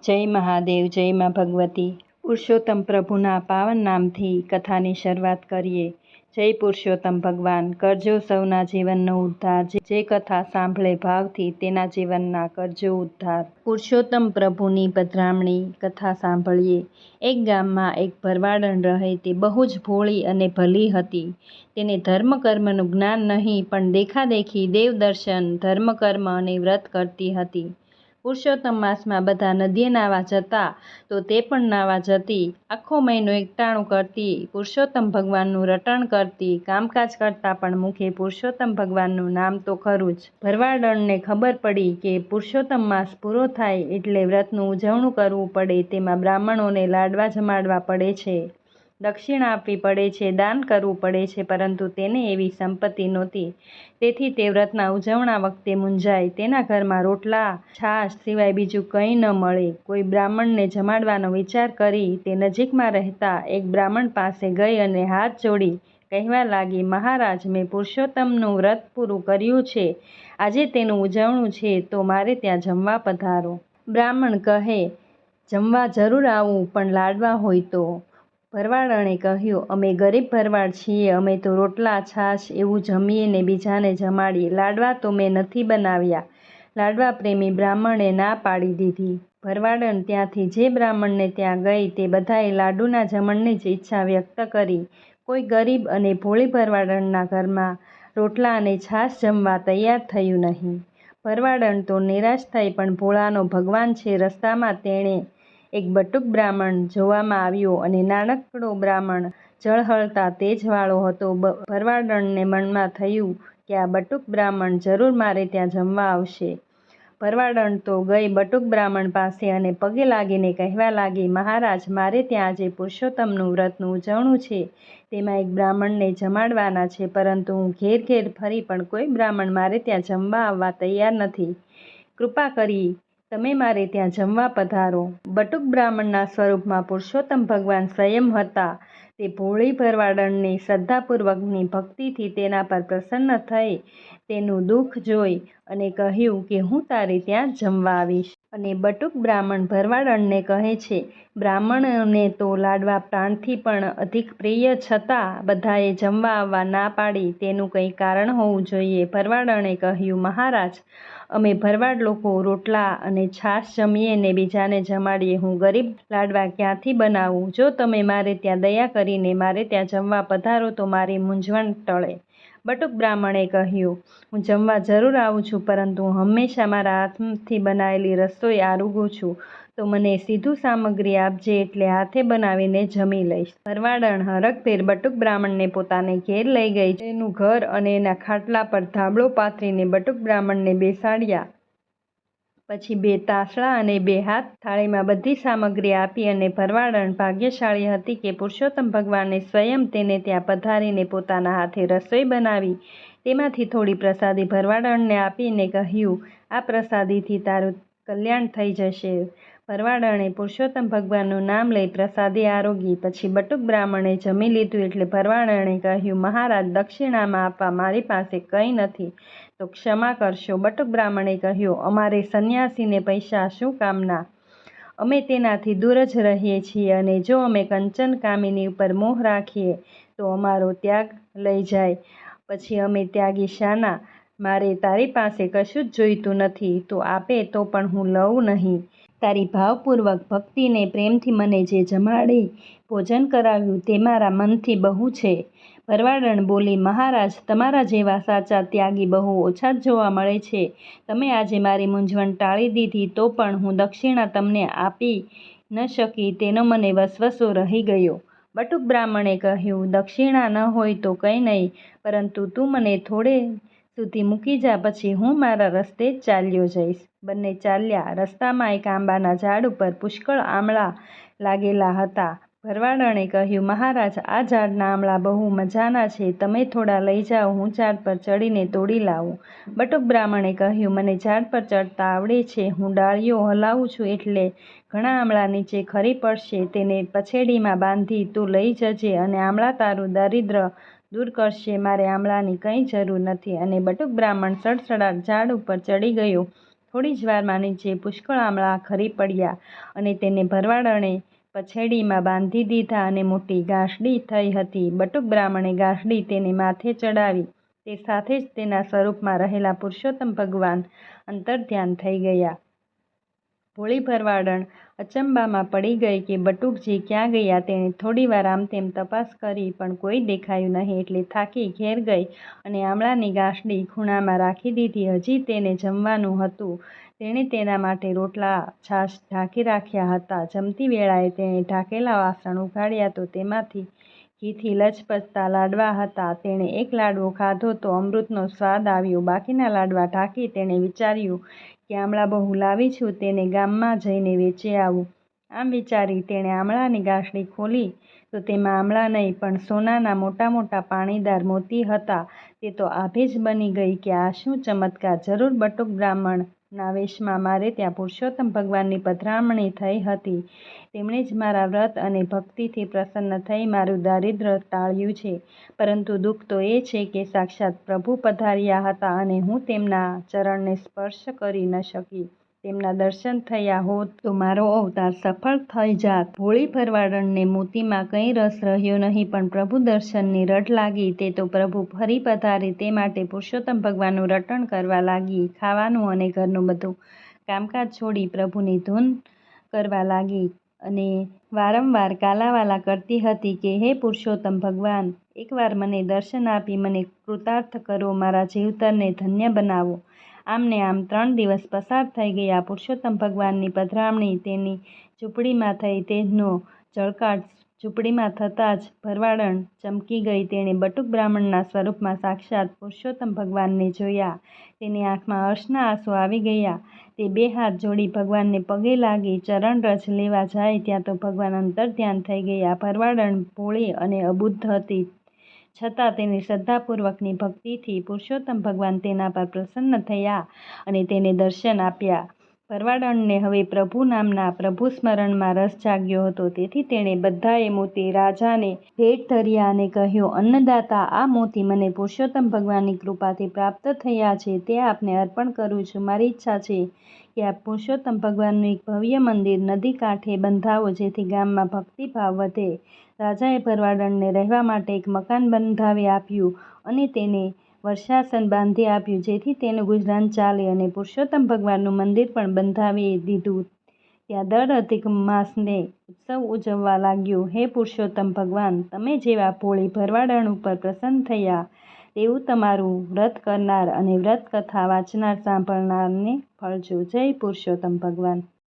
જય મહાદેવ, જય મા ભગવતી। પુરુષોત્તમ પ્રભુના પાવન નામથી કથાની શરૂઆત કરીએ। જય પુરુષોત્તમ ભગવાન, કરજો સૌના જીવનનો ઉદ્ધાર। જે કથા સાંભળે ભાવથી તેના જીવનના કરજો ઉદ્ધાર। પુરુષોત્તમ પ્રભુની પધરામણી કથા સાંભળીએ। એક ગામમાં એક ભરવાડન રહે તે બહુ જ ભોળી અને ભલી હતી। તેને ધર્મકર્મનું જ્ઞાન નહીં, પણ દેખાદેખી દેવદર્શન, ધર્મકર્મ અને વ્રત કરતી હતી। પુરુષોત્તમ માસમાં બધા નદીએ નાહવા જતા તો તે પણ નાહવા જતી। આખો મહિનો એકટાણું કરતી, પુરુષોત્તમ ભગવાનનું રટણ કરતી, કામકાજ કરતાં પણ મુખે પુરુષોત્તમ ભગવાનનું નામ તો ખરું જ। ભરવાડણને ખબર પડી કે પુરુષોત્તમ માસ પૂરો થાય એટલે વ્રતનું ઉજવણું કરવું પડે, તેમાં બ્રાહ્મણોને લાડવા જમાડવા પડે છે, દક્ષિણ આપવી પડે છે, દાન કરવું પડે છે, પરંતુ તેને એવી સંપત્તિ નહોતી। તેથી તે વ્રતના ઉજવણા વખતે મૂંઝાય। તેના ઘરમાં રોટલા છાશ સિવાય બીજું કંઈ ન મળે। કોઈ બ્રાહ્મણને જમાડવાનો વિચાર કરી તે નજીકમાં રહેતા એક બ્રાહ્મણ પાસે ગઈ અને હાથ જોડી કહેવા લાગી, મહારાજ, મેં પુરુષોત્તમનું વ્રત પૂરું કર્યું છે, આજે તેનું ઉજવણું છે, તો મારે ત્યાં જમવા પધારો। બ્રાહ્મણ કહે, જમવા જરૂર આવું, પણ લાડવા હોય તો? ભરવાડણે કહ્યું, અમે ગરીબ ભરવાડ છીએ, અમે તો રોટલા છાશ એવું જમીએ ને બીજાને જમાડીએ, લાડવા તો મેં નથી બનાવ્યા। લાડવા પ્રેમી બ્રાહ્મણે ના પાડી દીધી। ભરવાડન ત્યાંથી જે બ્રાહ્મણને ત્યાં ગઈ તે બધાએ લાડુના જમણની જ ઈચ્છા વ્યક્ત કરી। કોઈ ગરીબ અને ભોળી ભરવાડનના ઘરમાં રોટલા અને છાશ જમવા તૈયાર થયું નહીં। ભરવાડન તો નિરાશ થઈ, પણ ભોળાનો ભગવાન છે। રસ્તામાં તેણે એક બટુક બ્રાહ્મણ જોવામાં આવ્યો અને નાનકડો બ્રાહ્મણ ઝળહળતા તેજવાળો હતો। ભરવાડણને મનમાં થયું કે આ બટુક બ્રાહ્મણ જરૂર મારે ત્યાં જમવા આવશે। ભરવાડણ તો ગઈ બટુક બ્રાહ્મણ પાસે અને પગે લાગીને કહેવા લાગી, મહારાજ, મારે ત્યાં આજે પુરુષોત્તમનું વ્રતનું ઉજવણું છે, તેમાં એક બ્રાહ્મણને જમાડવાના છે, પરંતુ હું ઘેર ઘેર ફરી પણ કોઈ બ્રાહ્મણ મારે ત્યાં જમવા આવવા તૈયાર નથી। કૃપા કરી તમે મારે ત્યાં જમવા પધારો। બટુક બ્રાહ્મણના સ્વરૂપમાં પુરુષોત્તમ ભગવાન સ્વયં હતા। તે ભોળી ભરવાડણની શ્રદ્ધાપૂર્વકની ભક્તિથી તેના પર પ્રસન્ન થઈ તેનું દુઃખ જોઈ અને કહ્યું કે હું તારે ત્યાં જમવા આવીશ। અને બટુક બ્રાહ્મણ ભરવાડણને કહે છે, બ્રાહ્મણને તો લાડવા પ્રાણથી પણ અધિક પ્રિય, છતાં બધાએ જમવા આવવા ના પાડી, તેનું કંઈ કારણ હોવું જોઈએ। ભરવાડણે કહ્યું, મહારાજ, અમે ભરવાડ લોકો રોટલા અને છાશ જમીએ ને બીજાને જમાડીએ, હું ગરીબ લાડવા ક્યાંથી બનાવું? જો તમે મારે ત્યાં દયા કરીને મારે ત્યાં જમવા પધારો તો મારી મૂંઝવણ ટળે। બટુક બ્રાહ્મણે કહ્યું, હું જમવા જરૂર આવું છું, પરંતુ હું હંમેશા મારા હાથથી બનાવેલી રસોઈ આરોગું છું, તો મને સીધું સામગ્રી આપજે, એટલે હાથે બનાવીને જમી લઈશ। ભરવાડણ હરખભેર બટુક બ્રાહ્મણને પોતાને ઘેર લઈ ગઈ। તેનું ઘર અને એના ખાટલા પર ધાબળો પાથરીને બટુક બ્રાહ્મણને બેસાડ્યા। પછી 2 તાસડા અને 2 હાથ થાળીમાં બધી સામગ્રી આપી અને ભરવાડણ ભાગ્યશાળી હતી કે પુરુષોત્તમ ભગવાને સ્વયં તેને ત્યાં પધારીને પોતાના હાથે રસોઈ બનાવી। તેમાંથી થોડી પ્રસાદી ભરવાડણને આપીને કહ્યું, આ પ્રસાદીથી તારું કલ્યાણ થઈ જશે। ભરવાડણે પુરુષોત્તમ ભગવાનનું નામ લઈ પ્રસાદી આરોગી। પછી બટુક બ્રાહ્મણે જમી લીધું એટલે ભરવાડણે કહ્યું, મહારાજ, દક્ષિણામાં આપવા મારી પાસે કંઈ નથી, તો ક્ષમા કરશો। બટુક બ્રાહ્મણે કહ્યું, અમારે સંન્યાસીને પૈસા શું કામના? અમે તેનાથી દૂર જ રહીએ છીએ, અને જો અમે કંચન કામિની ઉપર મોહ રાખીએ તો અમારો ત્યાગ લઈ જાય, પછી અમે ત્યાગી શાના? મારે તારી પાસે કશું જ જોઈતું નથી, તું આપે તો પણ હું લઉં નહીં। તારી ભાવપૂર્વક ભક્તિને પ્રેમથી મને જે જમાડી ભોજન કરાવ્યું તે મારા મનથી બહુ છે। ભરવાડણ બોલી, મહારાજ, તમારા જેવા સાચા ત્યાગી બહુ ઓછા જ જોવા મળે છે। તમે આજે મારી મૂંઝવણ ટાળી દીધી, તો પણ હું દક્ષિણા તમને આપી ન શકી, તેનો મને વસવસો રહી ગયો। બટુક બ્રાહ્મણે કહ્યું, દક્ષિણા ન હોય તો કંઈ નહીં, પરંતુ તું મને થોડે સુધી મૂકી જા, પછી હું મારા રસ્તે જ ચાલ્યો જઈશ। બંને ચાલ્યા। રસ્તામાં એક આંબાના ઝાડ ઉપર પુષ્કળ આમળા લાગેલા હતા। ભરવાડણે કહ્યું, મહારાજ, આ ઝાડના આમળા બહુ મજાના છે, તમે થોડા લઈ જાઓ, હું ઝાડ પર ચડીને તોડી લાવું। બટુક બ્રાહ્મણે કહ્યું, મને ઝાડ પર ચડતા આવડે છે, હું ડાળીઓ હલાવું છું એટલે ઘણા આમળા નીચે ખરી પડશે, તેને પછેડીમાં બાંધી તું લઈ જજે, અને આમળા તારું દારિદ્ર દૂર કરશે, મારે આમળાની કંઈ જરૂર નથી। અને બટુક બ્રાહ્મણ સડસડાટ ઝાડ ઉપર ચડી ગયો। થોડી જ વારમાં નીચે પુષ્કળ આમળા ખરી પડ્યા અને તેને ભરવાડણે પછેડીમાં બાંધી દીધા અને મોટી ગાંસડી થઈ હતી. બટુક બ્રાહ્મણે ગાંસડી તેને માથે ચડાવી. તે સાથે જ તેના સ્વરૂપમાં રહેલા પુરુષોત્તમ ભગવાન અંતર્ધ્યાન થઈ ગયા. ભોળી ભરવાડણ અચંબામાં પડી ગઈ કે બટુકજી ક્યાં ગયા. તેણે થોડી વાર આમ તેમ તપાસ કરી પણ કોઈ દેખાયું નહીં એટલે થાકી ઘેર ગઈ અને આમળાની ગાંસડી ખૂણામાં રાખી દીધી. હજી તેને જમવાનું હતું. તેણે તેના માટે રોટલા છાશ ઢાંકી રાખ્યા હતા. જમતી વેળાએ તેણે ઢાંકેલા વાસણ ઉઘાડ્યા તો તેમાંથી ઘીથી લચપચતા લાડવા હતા. તેણે એક લાડવો ખાધો તો અમૃતનો સ્વાદ આવ્યો. બાકીના લાડવા ઢાંકી તેણે વિચાર્યું કે આમળા બહુ લાવી છું, તેને ગામમાં જઈને વેચી આવું. આમ વિચારી તેણે આમળાની ગાંસડી ખોલી તો તેમાં આમળા નહીં પણ સોનાના મોટા મોટા પાણીદાર મોતી હતા. તે તો આભે જ બની ગઈ કે આ શું ચમત્કાર! જરૂર બટુક બ્રાહ્મણના વેશમાં મારે ત્યાં પુરુષોત્તમ ભગવાનની પધરામણી થઈ હતી. તેમણે જ મારા વ્રત અને ભક્તિથી પ્રસન્ન થઈ મારું દારિદ્ર્ય ટાળ્યું છે. પરંતુ દુઃખ તો એ છે કે સાક્ષાત પ્રભુ પધાર્યા હતા અને હું તેમના ચરણને સ્પર્શ કરી ન શકી. તેમના દર્શન થયા હોત તો મારો અવતાર સફળ થઈ જાત. ભોળી ભરવાડણને મોતીમાં કંઈ રસ રહ્યો નહીં પણ પ્રભુ દર્શનની રટ લાગી. તે તો પ્રભુ ફરી પધારે તે માટે પુરુષોત્તમ ભગવાનનું રટણ કરવા લાગી. ખાવાનું અને ઘરનું બધું કામકાજ છોડી પ્રભુની ધૂન કરવા લાગી અને વારંવાર કાલાવાલા કરતી હતી કે હે પુરુષોત્તમ ભગવાન, એકવાર મને દર્શન આપી મને કૃતાર્થ કરો, મારા જીવતરને ધન્ય બનાવો. આમ ને આમ 3 દિવસ પસાર થઈ ગયા. પુરુષોત્તમ ભગવાનની પધરામણી તેની ઝૂંપડીમાં થઈ. તેનો જળકાટ ઝૂંપડીમાં થતાં જ ભરવાડણ ચમકી ગઈ. તેણે બટુક બ્રાહ્મણના સ્વરૂપમાં સાક્ષાત પુરુષોત્તમ ભગવાનને જોયા. તેની આંખમાં હર્ષના આંસુ આવી ગયા. તે 2 હાથ જોડી ભગવાનને પગે લાગી ચરણરજ લેવા જાય ત્યાં તો ભગવાન અંતર્ધ્યાન થઈ ગયા. ભરવાડણ ભોળી અને અબુદ્ધ હતી છતાં તેની શ્રદ્ધાપૂર્વકની ભક્તિથી પુરુષોત્તમ ભગવાન તેના પર પ્રસન્ન થયા અને તેને દર્શન આપ્યા. ભરવાડણને હવે પ્રભુ નામના પ્રભુ સ્મરણમાં રસ જાગ્યો હતો. તેથી તેણે બધાએ મોતી રાજાને ભેટ ધર્યા અને કહ્યું, અન્નદાતા, આ મોતી મને પુરુષોત્તમ ભગવાનની કૃપાથી પ્રાપ્ત થયા છે. તે આપને અર્પણ કરું છું. મારી ઈચ્છા છે કે આપ પુરુષોત્તમ ભગવાનનું એક ભવ્ય મંદિર નદી કાંઠે બંધાવો જેથી ગામમાં ભક્તિભાવ વધે. રાજાએ ભરવાડણને રહેવા માટે એક મકાન બંધાવી આપ્યું અને તેને વર્ષાસન બાંધી આપ્યું જેથી તેનું ગુજરાન ચાલે અને પુરુષોત્તમ ભગવાનનું મંદિર પણ બંધાવી દીધું. ત્યાં દર અધિક માસને ઉત્સવ ઉજવવા લાગ્યો. હે પુરુષોત્તમ ભગવાન, તમે જેવા ભોળી ભરવાડણ ઉપર પ્રસન્ન થયા તેવું તમારું વ્રત કરનાર અને વ્રત કથા વાંચનાર સાંભળનારને ફળજો. જય પુરુષોત્તમ ભગવાન.